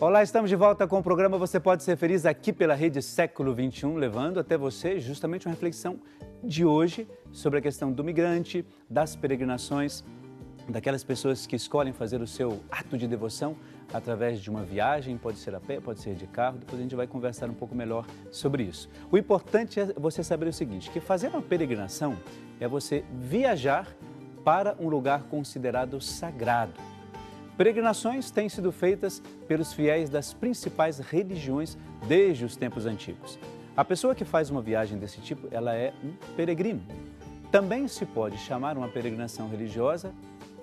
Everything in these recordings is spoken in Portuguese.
Olá, estamos de volta com o programa Você Pode Ser Feliz aqui pela Rede Século XXI, levando até você justamente uma reflexão de hoje sobre a questão do migrante, das peregrinações, daquelas pessoas que escolhem fazer o seu ato de devoção através de uma viagem, pode ser a pé, pode ser de carro, depois a gente vai conversar um pouco melhor sobre isso. O importante é você saber o seguinte, que fazer uma peregrinação é você viajar para um lugar considerado sagrado. Peregrinações têm sido feitas pelos fiéis das principais religiões desde os tempos antigos. A pessoa que faz uma viagem desse tipo, ela é um peregrino. Também se pode chamar uma peregrinação religiosa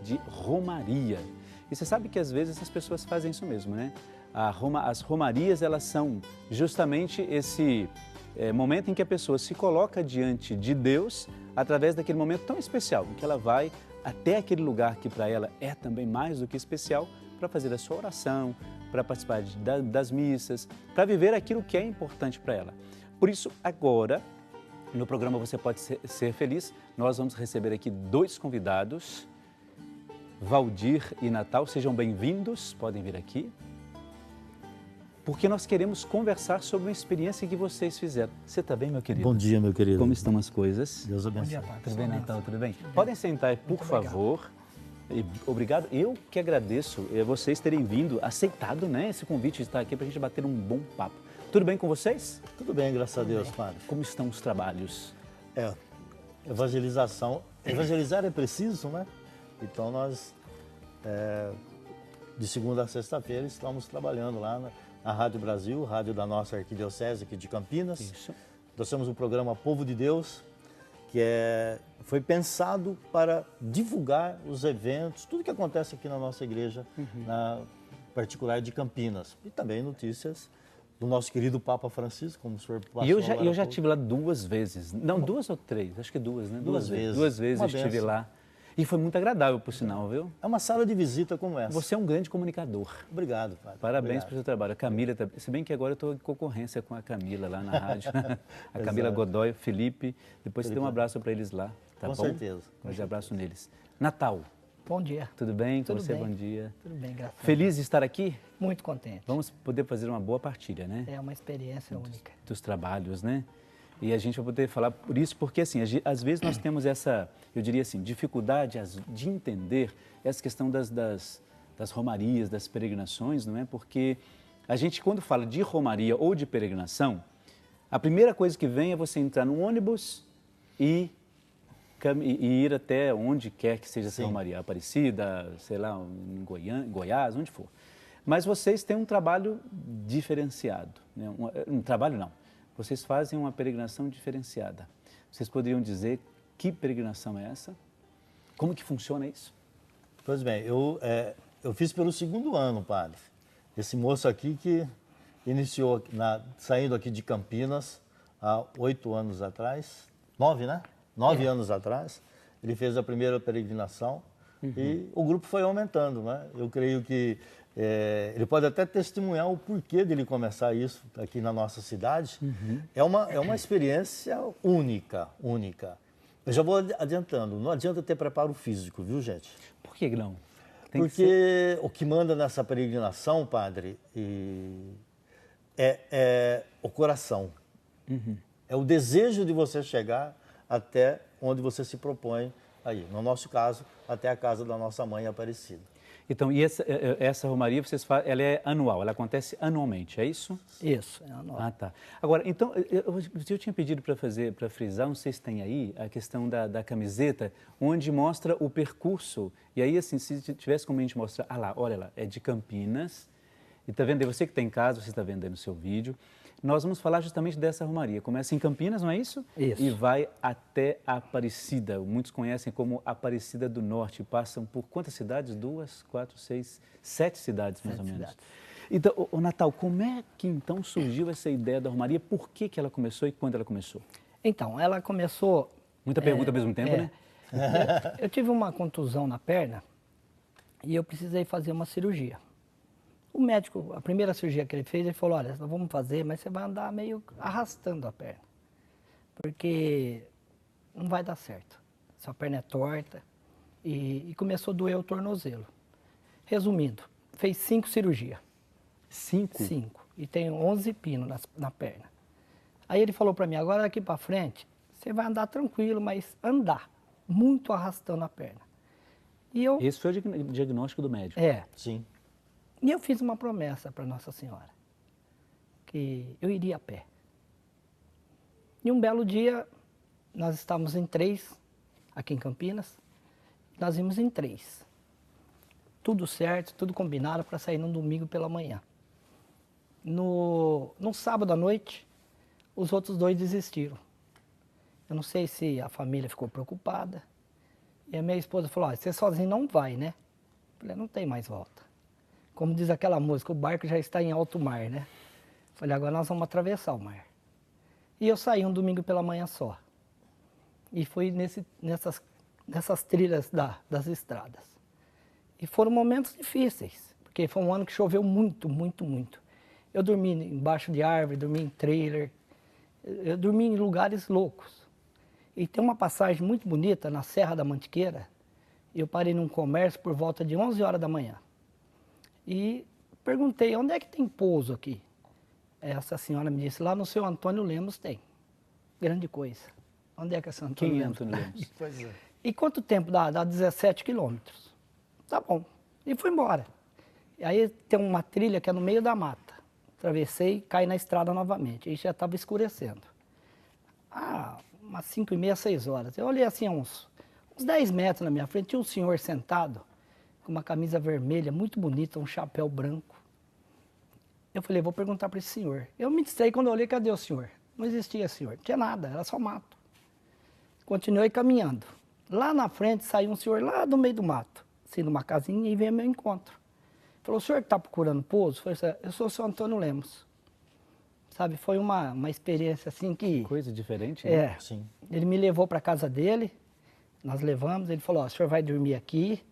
de romaria. E você sabe que às vezes as pessoas fazem isso mesmo, né? As romarias, elas são justamente esse momento em que a pessoa se coloca diante de Deus através daquele momento tão especial, em que ela vai até aquele lugar que para ela é também mais do que especial, para fazer a sua oração, para participar das missas, para viver aquilo que é importante para ela. Por isso, agora, no programa Você Pode Ser Feliz, nós vamos receber aqui dois convidados, Valdir e Natal. Sejam bem-vindos, podem vir aqui, porque nós queremos conversar sobre uma experiência que vocês fizeram. Você está bem, meu querido? Bom dia, meu querido. Como estão as coisas? Deus abençoe. Bom dia, Padre. Tudo bem, Natal? Tudo bem? Podem sentar, por favor. E obrigado. Eu que agradeço vocês terem vindo, aceitado, né, esse convite de estar aqui para a gente bater um bom papo. Tudo bem com vocês? Tudo bem, graças a Deus, Padre. Como estão os trabalhos? Evangelização. Evangelizar é preciso, né? Então nós, de segunda a sexta-feira, estamos trabalhando lá na Rádio Brasil, rádio da nossa arquidiocese aqui de Campinas. Isso. Nós temos o programa Povo de Deus, que foi pensado para divulgar os eventos, tudo que acontece aqui na nossa igreja, na particular de Campinas. E também notícias do nosso querido Papa Francisco, como o senhor passou. E eu já estive lá duas vezes. Não, duas ou três? Acho que duas, né? Duas vezes. Duas vezes Uma eu estive benção. lá. E foi muito agradável, por sinal, viu? É uma sala de visita como essa. Você é um grande comunicador. Obrigado, Padre. Parabéns Obrigado. pelo seu trabalho. A Camila, se bem que agora eu estou em concorrência com a Camila lá na rádio. A Camila Exato. Godoy, Felipe. Depois você dê um abraço para eles lá, tá Com bom? certeza. Um grande abraço neles. Natal, Bom dia. tudo bem? Com Tudo você, bem. bom dia. Tudo bem, graças a Feliz de estar aqui? Deus. Muito contente. Vamos poder fazer uma boa partilha, né? É uma experiência única. Dos trabalhos, né? E a gente vai poder falar por isso, porque assim, às vezes nós temos essa, eu diria assim, dificuldade de entender essa questão das romarias, das peregrinações, não é? Porque a gente, quando fala de romaria ou de peregrinação, a primeira coisa que vem é você entrar num ônibus e ir até onde quer que seja essa Sim. romaria, Aparecida, sei lá, em Goiás, onde for. Mas vocês têm um trabalho diferenciado, né? Um trabalho não. Vocês fazem uma peregrinação diferenciada. Vocês poderiam dizer que peregrinação é essa? Como que funciona isso? Pois bem, eu fiz pelo segundo ano, Padre. Esse moço aqui que iniciou saindo aqui de Campinas há 8 anos atrás, 9, né? 9 anos atrás, ele fez a primeira peregrinação e o grupo foi aumentando, né? Eu creio que ele pode até testemunhar o porquê dele começar isso aqui na nossa cidade. É uma experiência única. Eu já vou adiantando, não adianta ter preparo físico, viu, gente? Por que não? Porque o que manda nessa peregrinação, Padre, é o coração. É o desejo de você chegar até onde você se propõe aí. No nosso caso, até a casa da nossa mãe Aparecida. Então, e essa romaria, ela é anual, ela acontece anualmente, é isso? Isso, é a nova. Ah, tá. Agora, então, eu tinha pedido para frisar, não sei se tem aí, a questão da camiseta, onde mostra o percurso. E aí, assim, se tivesse como a gente mostrar, lá, olha lá, é de Campinas. E tá vendo aí, você que está em casa, você está vendo aí no seu vídeo. Nós vamos falar justamente dessa romaria. Começa em Campinas, não é isso? Isso. E vai até Aparecida. Muitos conhecem como Aparecida do Norte. Passam por quantas cidades? 2, 4, 6, 7 cidades, mais ou menos. Cidades. Então, Natal, como é que então surgiu essa ideia da romaria? Por que ela começou e quando ela começou? Então, ela começou... Muita pergunta ao mesmo tempo, né? Eu tive uma contusão na perna e eu precisei fazer uma cirurgia. O médico, a primeira cirurgia que ele fez, ele falou, olha, nós vamos fazer, mas você vai andar meio arrastando a perna, porque não vai dar certo. Sua perna é torta e começou a doer o tornozelo. Resumindo, fez 5 cirurgias. 5? 5. E tenho 11 pinos na perna. Aí ele falou para mim, agora daqui para frente, você vai andar tranquilo, mas andar, muito arrastando a perna. E eu, Esse foi o diagnóstico do médico? é, Sim. e eu fiz uma promessa para Nossa Senhora, que eu iria a pé. E um belo dia, nós estávamos em 3, aqui em Campinas, nós íamos em 3. Tudo certo, tudo combinado para sair no domingo pela manhã. No sábado à noite, os outros 2 desistiram. Eu não sei se a família ficou preocupada. E a minha esposa falou, você sozinho não vai, né? Eu falei, não tem mais volta. Como diz aquela música, o barco já está em alto mar, né? Eu falei, agora nós vamos atravessar o mar. E eu saí um domingo pela manhã só. E fui nessas trilhas das estradas. E foram momentos difíceis, porque foi um ano que choveu muito, muito, muito. Eu dormi embaixo de árvore, dormi em trailer, eu dormi em lugares loucos. E tem uma passagem muito bonita na Serra da Mantiqueira. Eu parei num comércio por volta de 11 horas da manhã. E perguntei, onde é que tem pouso aqui? Essa senhora me disse, lá no seu Antônio Lemos tem. Grande coisa. Onde é que é seu Antônio Quem é Lemos? Antônio Lemos? Pois é. E quanto tempo dá? Dá 17 quilômetros. Tá bom. E fui embora. E aí tem uma trilha que é no meio da mata. Atravessei, caí na estrada novamente. Aí já estava escurecendo. Umas 5h30, 6 horas. Eu olhei assim, uns 10 metros na minha frente, tinha um senhor sentado, com uma camisa vermelha, muito bonita, um chapéu branco. Eu falei, vou perguntar para esse senhor. Eu me distraí quando eu olhei, cadê o senhor? Não existia senhor, não tinha nada, era só mato. Continuei caminhando. Lá na frente saiu um senhor lá do meio do mato, assim, numa casinha, e veio ao meu encontro. Falou, o senhor que está procurando pouso? Eu falei, eu sou o seu Antônio Lemos. Sabe, foi uma experiência assim que... Coisa diferente, né? É, Sim. ele me levou para casa dele, nós levamos, ele falou, ó, o senhor vai dormir aqui,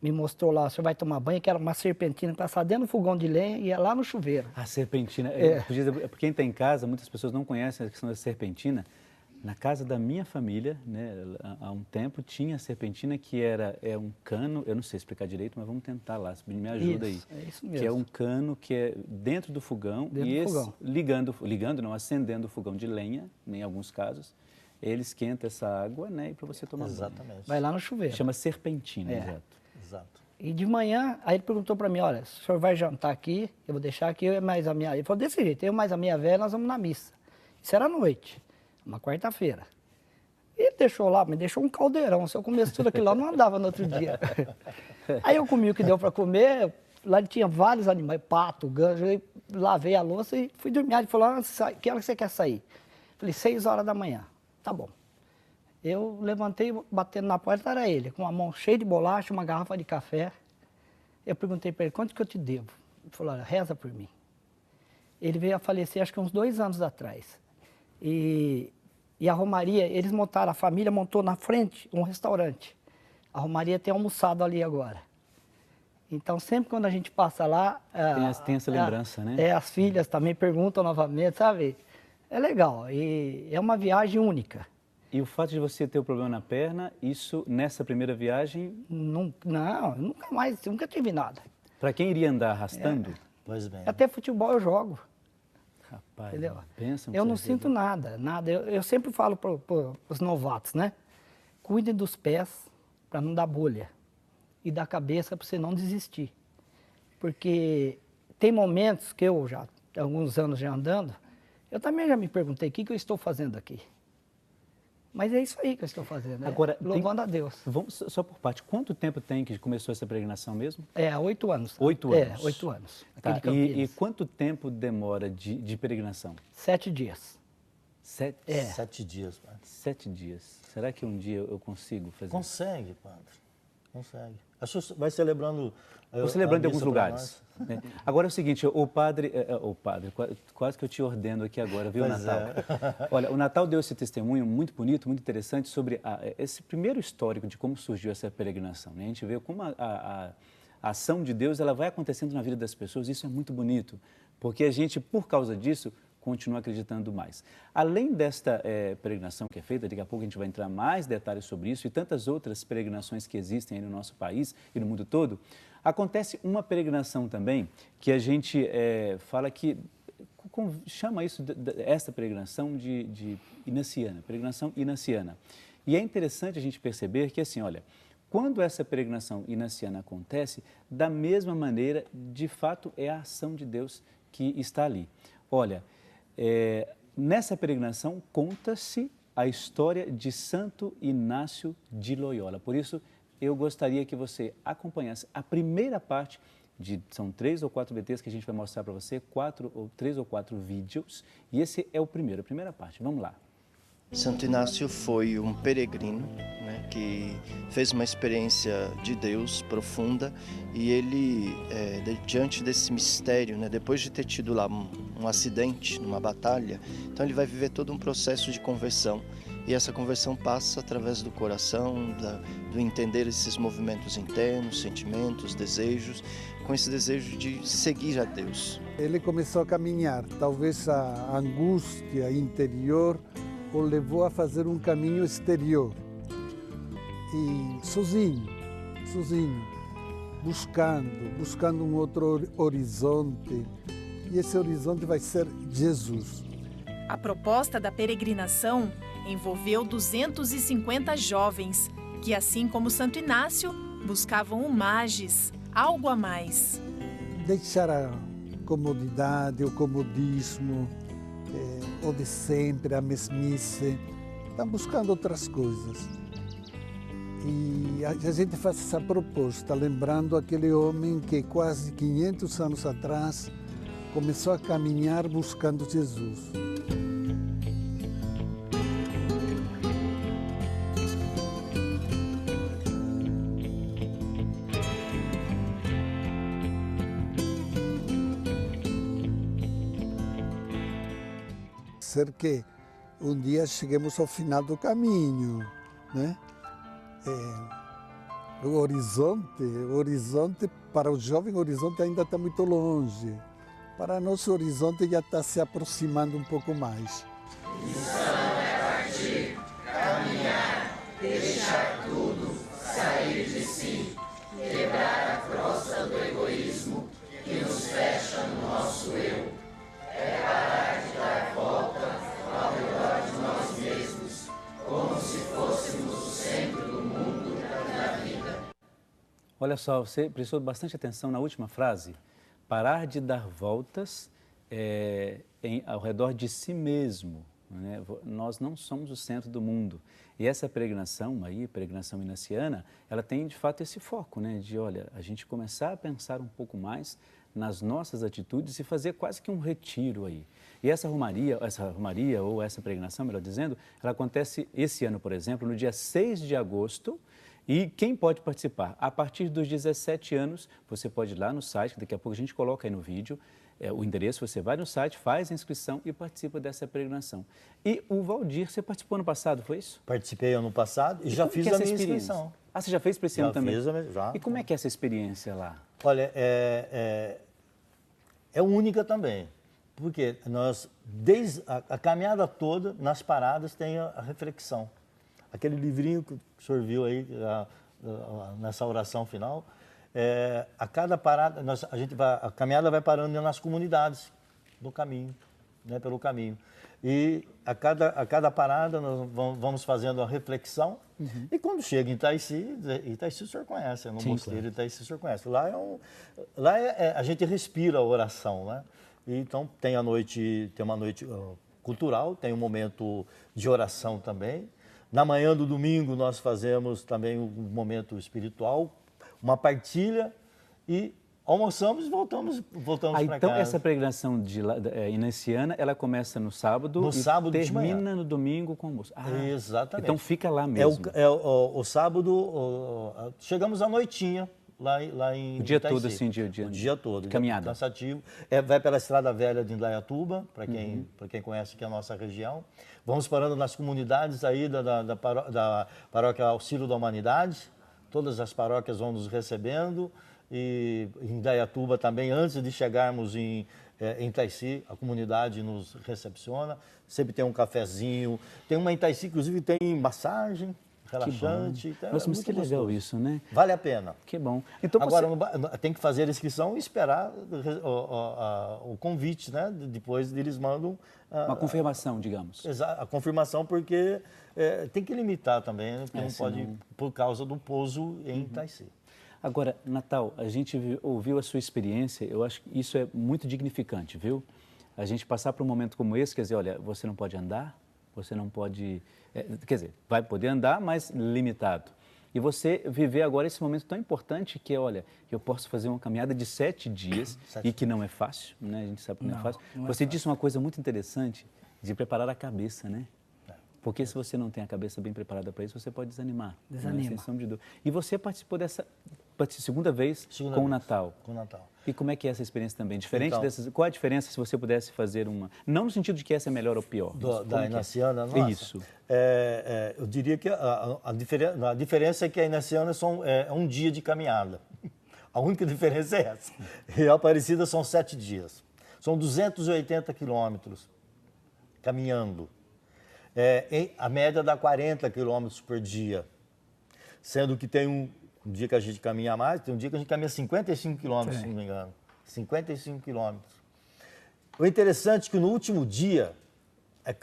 me mostrou lá, o senhor vai tomar banho, que era uma serpentina que passava dentro do fogão de lenha e ia lá no chuveiro. A serpentina, É. quem está em casa, muitas pessoas não conhecem a questão da serpentina. Na casa da minha família, né, há um tempo, tinha a serpentina que é um cano, eu não sei explicar direito, mas vamos tentar lá, me ajuda Isso, aí. é isso mesmo. Que é um cano que é dentro do fogão, Dentro e do fogão. ligando não, acendendo o fogão de lenha, em alguns casos, ele esquenta essa água, né, para você tomar banho. Exatamente. Vai lá no chuveiro. Chama serpentina, É. exato. Exato. E de manhã, aí ele perguntou para mim, olha, o senhor vai jantar aqui, eu vou deixar aqui, eu e mais a minha... Ele falou, desse jeito, eu e mais a minha velha, nós vamos na missa. Isso era à noite, uma quarta-feira. E ele deixou lá, me deixou um caldeirão, se eu comesse tudo aquilo lá, eu não andava no outro dia. Aí eu comi o que deu para comer, lá tinha vários animais, pato, ganso, eu lavei a louça e fui dormir. Aí ele falou, que hora que você quer sair? Falei, 6 horas da manhã. Tá bom. Eu levantei, batendo na porta, era ele, com uma mão cheia de bolacha, uma garrafa de café. Eu perguntei para ele, quanto que eu te devo? Ele falou, olha, reza por mim. Ele veio a falecer, acho que uns 2 anos atrás. E a Romaria, eles montaram, a família montou na frente um restaurante. A Romaria tem almoçado ali agora. Então, sempre quando a gente passa lá... Tem essa lembrança, né? As filhas também perguntam novamente, sabe? É legal, e é uma viagem única. E o fato de você ter o problema na perna, isso nessa primeira viagem, Não, nunca mais, nunca tive nada. para quem iria andar arrastando, Pois bem. Até futebol eu jogo, rapaz, entendeu? pensa no Eu que não você sinto nada. Eu sempre falo para os novatos, né? Cuide dos pés para não dar bolha e da cabeça para você não desistir. Porque tem momentos que eu já, há alguns anos já andando, eu também já me perguntei, o que eu estou fazendo aqui? Mas é isso aí que eu estou fazendo, Agora, louvando a Deus. Vamos só por parte. Quanto tempo tem que começou essa peregrinação mesmo? É, 8 anos. 8 anos. 8 anos. Aqui Tá, de Campinas. e quanto tempo demora de peregrinação? 7 dias. 7, 7 dias, padre. 7 dias. Será que um dia eu consigo fazer? Consegue, padre. Consegue. Acho que vai celebrando. Vou celebrando em a alguns missa pra lugares. Né? Agora é o seguinte, o padre, quase que eu te ordeno aqui agora, viu, Pois Natal? Olha, o Natal deu esse testemunho muito bonito, muito interessante sobre esse primeiro histórico de como surgiu essa peregrinação. Né? A gente vê como a ação de Deus ela vai acontecendo na vida das pessoas, isso é muito bonito, porque a gente, por causa disso, continua acreditando mais. Além desta peregrinação que é feita, daqui a pouco a gente vai entrar mais detalhes sobre isso e tantas outras peregrinações que existem aí no nosso país e no mundo todo, acontece uma peregrinação também que a gente fala que chama esta peregrinação de inaciana, peregrinação inaciana. E é interessante a gente perceber que, assim, olha, quando essa peregrinação inaciana acontece, da mesma maneira, de fato, é a ação de Deus que está ali. Olha, nessa peregrinação conta-se a história de Santo Inácio de Loyola. Por isso, eu gostaria que você acompanhasse a primeira parte são 3 ou 4 VTs que a gente vai mostrar para você, 3 ou 4 vídeos, e esse é a primeira parte. Vamos lá. Santo Inácio foi um peregrino, né, que fez uma experiência de Deus profunda e ele, diante desse mistério, né, depois de ter tido lá um acidente, numa batalha, então ele vai viver todo um processo de conversão. E essa conversão passa através do coração, do entender esses movimentos internos, sentimentos, desejos, com esse desejo de seguir a Deus. Ele começou a caminhar, talvez a angústia interior o levou a fazer um caminho exterior. E sozinho, buscando um outro horizonte. E esse horizonte vai ser Jesus. A proposta da peregrinação envolveu 250 jovens que, assim como Santo Inácio, buscavam o magis, algo a mais. Deixar a comodidade, o comodismo, o de sempre, a mesmice. Estão buscando outras coisas. E a gente faz essa proposta, lembrando aquele homem que quase 500 anos atrás começou a caminhar buscando Jesus. Ser que um dia cheguemos ao final do caminho, né? O horizonte para o jovem, o horizonte ainda está muito longe. Para nós o horizonte já está se aproximando um pouco mais. Missão é partir, caminhar, deixar tudo, sair de si, quebrar a crosta do egoísmo que nos fecha no nosso eu. É parar de dar volta ao redor de nós mesmos, como se fôssemos o centro do mundo e da vida. Olha só, você prestou bastante atenção na última frase. Parar de dar voltas ao redor de si mesmo. Né? Nós não somos o centro do mundo. E essa peregrinação aí, peregrinação inaciana, ela tem de fato esse foco, né? De, olha, a gente começar a pensar um pouco mais nas nossas atitudes e fazer quase que um retiro aí. E essa romaria ou essa peregrinação, melhor dizendo, ela acontece esse ano, por exemplo, no dia 6 de agosto. E quem pode participar? A partir dos 17 anos, você pode ir lá no site, que daqui a pouco a gente coloca aí no vídeo, o endereço, você vai no site, faz a inscrição e participa dessa peregrinação. E o Valdir, você participou ano passado, foi isso? Participei ano passado e já fiz a minha inscrição. Ah, você já fez para esse ano também? Já. E como é que é essa experiência lá? Olha, é única também, porque nós, desde a caminhada toda, nas paradas tem a reflexão. Aquele livrinho que o senhor viu aí nessa oração final, a cada parada, a caminhada vai parando nas comunidades do caminho, né, pelo caminho. E a cada parada nós vamos fazendo a reflexão. Uhum. E quando chega em Itaici o senhor conhece, no mosteiro de Itaici o senhor conhece. Lá a gente respira a oração, né? E, então tem uma noite cultural, tem um momento de oração também. Na manhã do domingo nós fazemos também um momento espiritual, uma partilha e almoçamos e voltamos para casa. Então essa peregrinação inaciana, ela começa no sábado e termina no domingo com o almoço. Exatamente. Então fica lá mesmo. O sábado, chegamos à noitinha lá em o dia Itaici. Todo, assim, o dia todo. Caminhada. Cansativo. Vai pela Estrada Velha de Indaiatuba, para quem conhece aqui a nossa região. Vamos parando nas comunidades aí da paróquia Auxílio da Humanidade. Todas as paróquias vão nos recebendo. E em Indaiatuba também, antes de chegarmos em em Itaici, a comunidade nos recepciona, sempre tem um cafezinho, tem uma em Itaici, inclusive tem massagem, relaxante. Então, nossa, mas que legal gostoso. isso, né? Vale a pena. Que bom. Então, agora, tem que fazer a inscrição e esperar o convite, né? Depois eles mandam... uma confirmação, digamos. A confirmação, porque tem que limitar também, né? Porque não pode, por causa do pouso em Itaici. Agora, Natal, a gente ouviu a sua experiência, eu acho que isso é muito dignificante, viu? A gente passar por um momento como esse, quer dizer, olha, você não pode andar, você não pode... quer dizer, vai poder andar, mas limitado. E você viver agora esse momento tão importante que é, olha, eu posso fazer uma caminhada de 7 dias e que não é fácil, né? A gente sabe que não é fácil. Você disse uma coisa muito interessante de preparar a cabeça, né? Porque se você não tem a cabeça bem preparada para isso, você pode desanimar. Desanima. Sem sombra de dúvida. E você participou dessa segunda vez com o Natal. Com o Natal. E como é que é essa experiência também? Diferente então, dessas... Qual a diferença se você pudesse fazer uma... Não no sentido de que essa é melhor ou pior. Da Inaciana, nossa. Isso. Eu diria que a diferença é que a Inaciana é um dia de caminhada. A única diferença é essa. E a Aparecida são 7 dias. São 280 quilômetros caminhando. A média dá 40 quilômetros por dia. Sendo que tem um dia que a gente caminha mais, tem um dia que a gente caminha 55 quilômetros, se não me engano. 55 quilômetros. O interessante é que no último dia, é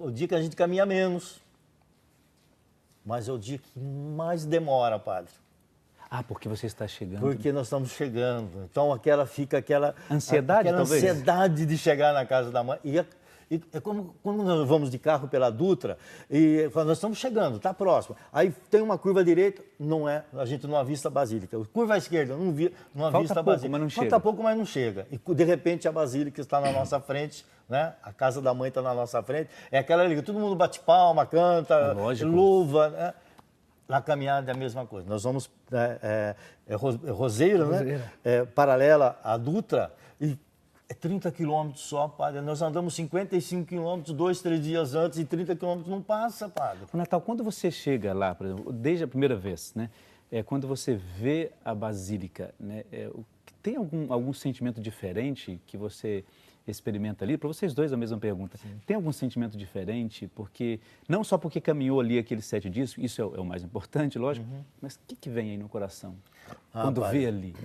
o dia que a gente caminha menos, mas é o dia que mais demora, padre. Ah, porque você está chegando. Porque nós estamos chegando. Então fica aquela ansiedade, talvez? Ansiedade de chegar na casa da mãe. E é como quando nós vamos de carro pela Dutra e nós estamos chegando, está próximo. Aí tem uma curva à direita, a gente não avista a Basílica. Curva à esquerda, não avista a Basílica. Mas não chega. Falta pouco, mas não chega. E de repente a Basílica está na nossa frente, né? A casa da mãe está na nossa frente. É aquela liga, todo mundo bate palma, canta, louva, né? Na caminhada é a mesma coisa. Nós vamos Roseira, né? Paralela à Dutra e é 30 quilômetros só, padre. Nós andamos 55 quilômetros 2, 3 dias antes e 30 quilômetros não passa, padre. Natal, quando você chega lá, por exemplo, desde a primeira vez, né? Quando você vê a Basílica, né? Tem algum sentimento diferente que você experimenta ali? Para vocês dois a mesma pergunta. Sim. Tem algum sentimento diferente? Porque não só porque caminhou ali aqueles 7 dias, isso é o mais importante, lógico, mas o que vem aí no coração quando vê ali?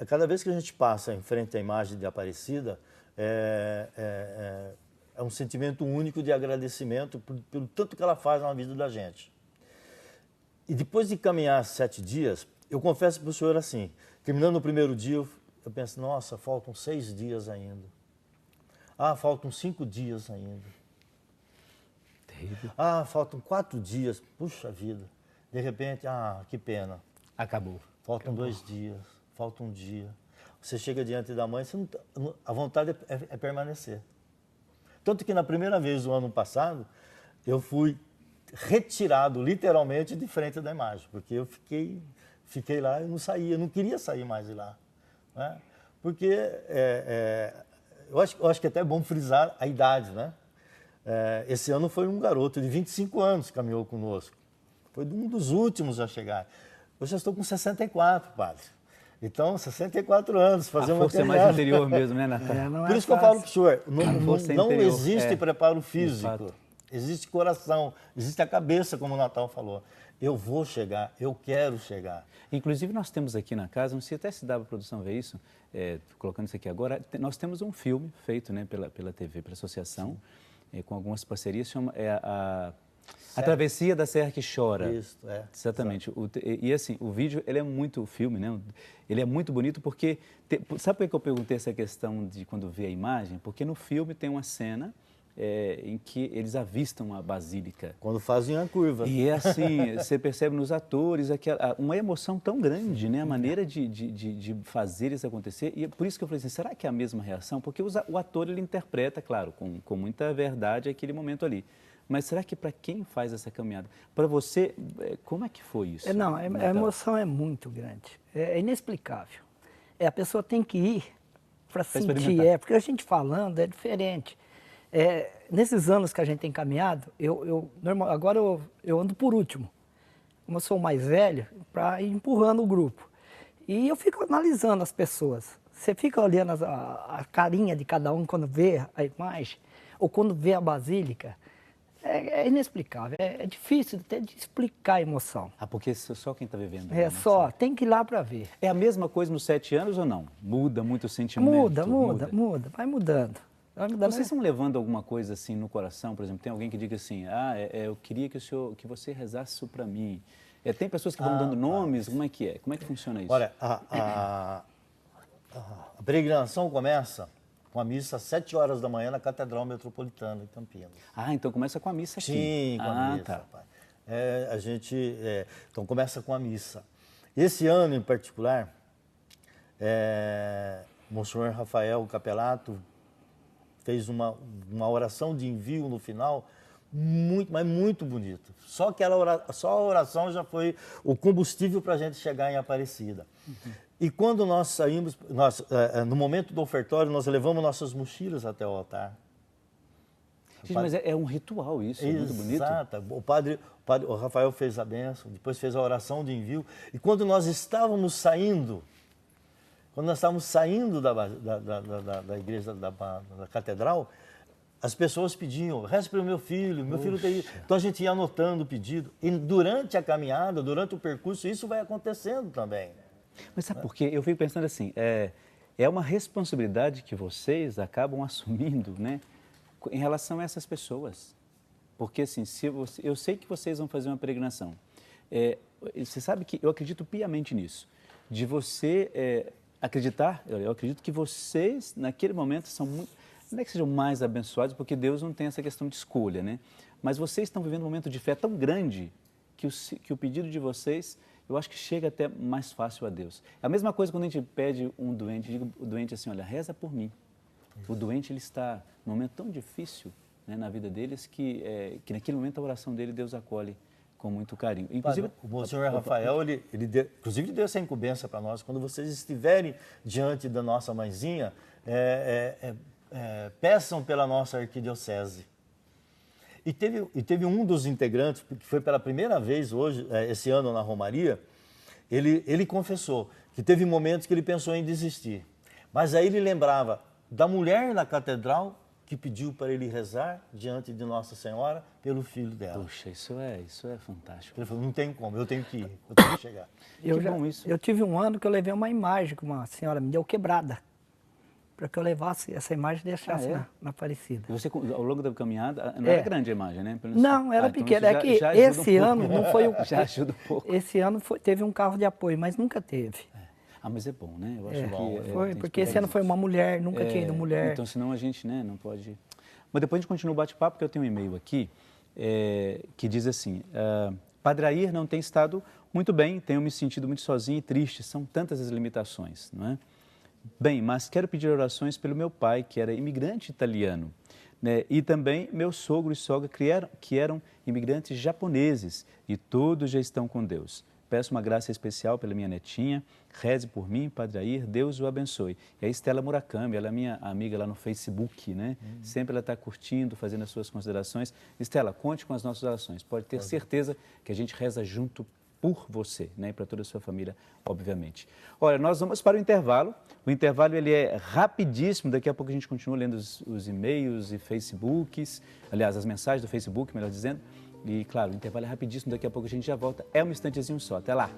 Cada vez que a gente passa em frente à imagem de Aparecida, é um sentimento único de agradecimento pelo tanto que ela faz na vida da gente. E depois de caminhar 7 dias, eu confesso para o senhor assim, terminando o primeiro dia, eu penso, nossa, faltam 6 dias ainda. Ah, faltam 5 dias ainda. Terrível. Ah, faltam 4 dias. Puxa vida. De repente, que pena. Acabou. Faltam 2 dias. Falta um dia. Você chega diante da mãe, a vontade é permanecer. Tanto que na primeira vez do ano passado, eu fui retirado literalmente de frente da imagem, porque eu fiquei lá e não saía, eu não queria sair mais de lá. Né? Porque eu acho que é até bom frisar a idade. Né? Esse ano foi um garoto de 25 anos que caminhou conosco. Foi um dos últimos a chegar. Eu já estou com 64, padre. Então, 64 anos, fazer uma força caminhada. É mais interior mesmo, né, Natal? Por isso que eu falo para o senhor, não existe preparo físico, existe coração, existe a cabeça, como o Natal falou. Eu vou chegar, eu quero chegar. Inclusive, nós temos aqui na casa, não sei até se dá para a produção ver isso, colocando isso aqui agora, nós temos um filme feito, né, pela TV, pela associação, com algumas parcerias, chama A Travessia da Serra que Chora. Isso, Exatamente. E assim, o vídeo, ele é muito, o filme, né? Ele é muito bonito porque... sabe por que eu perguntei essa questão de quando vê a imagem? Porque no filme tem uma cena em que eles avistam a Basílica. Quando fazem a curva. E assim, você percebe nos atores uma emoção tão grande, né? A maneira de fazer isso acontecer. E é por isso que eu falei assim, será que é a mesma reação? Porque o ator, ele interpreta, claro, com muita verdade aquele momento ali. Mas será que para quem faz essa caminhada, para você, como é que foi isso? A emoção é muito grande, é inexplicável. A pessoa tem que ir para sentir, porque a gente falando é diferente. Nesses anos que a gente tem caminhado, agora eu ando por último. Como eu sou mais velho, para ir empurrando o grupo. E eu fico analisando as pessoas. você fica olhando a carinha de cada um quando vê a imagem, ou quando vê a basílica, é inexplicável, é difícil até de explicar a emoção. Ah, porque só quem está vivendo. É só, tem que ir lá para ver. É a mesma coisa nos 7 anos ou não? Muda muito o sentimento? Muda, vai mudando. Vocês estão levando alguma coisa assim no coração, por exemplo, tem alguém que diga assim, eu queria que você rezasse isso para mim. Tem pessoas que vão dando nomes, como é que é? Como é que funciona isso? Olha, a peregrinação começa com a missa às 7 horas da manhã na Catedral Metropolitana, em Campinas. Ah, então começa com a missa aqui. Sim, com a missa. Tá. Pai. Então começa com a missa. Esse ano em particular, Monsenhor Rafael Capelato fez uma oração de envio no final, mas muito bonita. Só a oração já foi o combustível para a gente chegar em Aparecida. Uhum. E quando nós saímos, no momento do ofertório, nós levamos nossas mochilas até o altar. Gente, mas é um ritual isso, é muito bonito. Exato. O Rafael fez a bênção, depois fez a oração de envio. E quando nós estávamos saindo da igreja, da catedral, as pessoas pediam, reze para o meu filho tem... Então a gente ia anotando o pedido. E durante a caminhada, durante o percurso, isso vai acontecendo também. Mas sabe por quê? Eu fico pensando assim, é uma responsabilidade que vocês acabam assumindo, né, em relação a essas pessoas. Porque assim, eu sei que vocês vão fazer uma peregrinação. Você sabe que eu acredito piamente nisso. De você acreditar, eu acredito que vocês, naquele momento, são muito... Não é que sejam mais abençoados, porque Deus não tem essa questão de escolha, né? Mas vocês estão vivendo um momento de fé tão grande que o pedido de vocês, eu acho que chega até mais fácil a Deus. É a mesma coisa quando a gente pede um doente, digo o doente assim, olha, reza por mim. O doente, ele está num momento tão difícil, né, na vida deles que naquele momento a oração dele Deus acolhe com muito carinho. Inclusive, o Monsenhor Rafael, ele deu essa incumbência para nós. Quando vocês estiverem diante da nossa mãezinha, peçam pela nossa arquidiocese. E teve um dos integrantes, que foi pela primeira vez esse ano na Romaria, ele confessou que teve momentos que ele pensou em desistir. Mas aí ele lembrava da mulher na catedral que pediu para ele rezar diante de Nossa Senhora pelo filho dela. Puxa, isso é fantástico. Ele falou, não tem como, eu tenho que ir, eu tenho que chegar. Eu tive um ano que eu levei uma imagem que uma senhora me deu quebrada, para que eu levasse essa imagem e deixasse na Aparecida. E você, ao longo da caminhada, não era grande a imagem, né? Não, era pequena. Então é que esse ano não foi o... Já ajuda um pouco. Esse ano teve um carro de apoio, mas nunca teve. Ah, mas é bom, né? Eu acho que... Foi, porque esse ano foi uma mulher, nunca tinha ido mulher. Então, senão a gente, né, não pode... Mas depois a gente continua o bate-papo, porque eu tenho um e-mail aqui que diz assim, Padre Air não tem estado muito bem, tenho me sentido muito sozinho e triste, são tantas as limitações, não é? Bem, mas quero pedir orações pelo meu pai, que era imigrante italiano, né? E também meu sogro e sogra, que eram imigrantes japoneses, e todos já estão com Deus. Peço uma graça especial pela minha netinha, reze por mim, Padre Air, Deus o abençoe. E a Estela Murakami, ela é minha amiga lá no Facebook, né? Sempre ela está curtindo, fazendo as suas considerações. Estela, conte com as nossas orações, pode ter certeza que a gente reza junto por você, né? E para toda a sua família, obviamente. Olha, nós vamos para o intervalo. O intervalo ele é rapidíssimo, daqui a pouco a gente continua lendo os e-mails e Facebooks, aliás, as mensagens do Facebook, melhor dizendo. E, claro, o intervalo é rapidíssimo, daqui a pouco a gente já volta. É um instantezinho só. Até lá!